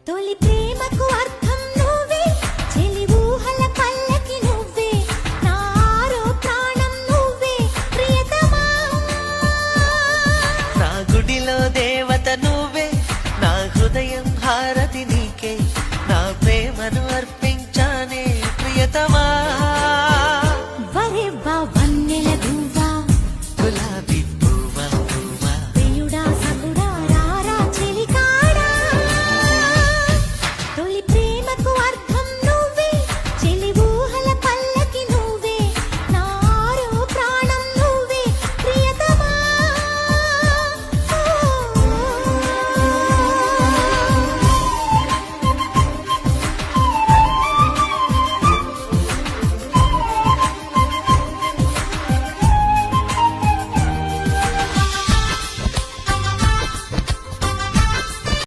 తొలి ప్రేమకు అర్థం నువ్వే, చెలి ఊహల పల్లకి నువ్వే, నా ఆరో ప్రాణం నువ్వే ప్రియతమా. నా గుడిలో దేవత నువ్వే, నా హృదయం హారతి నీకే, నా ప్రేమను అర్పించానే ప్రియతమా.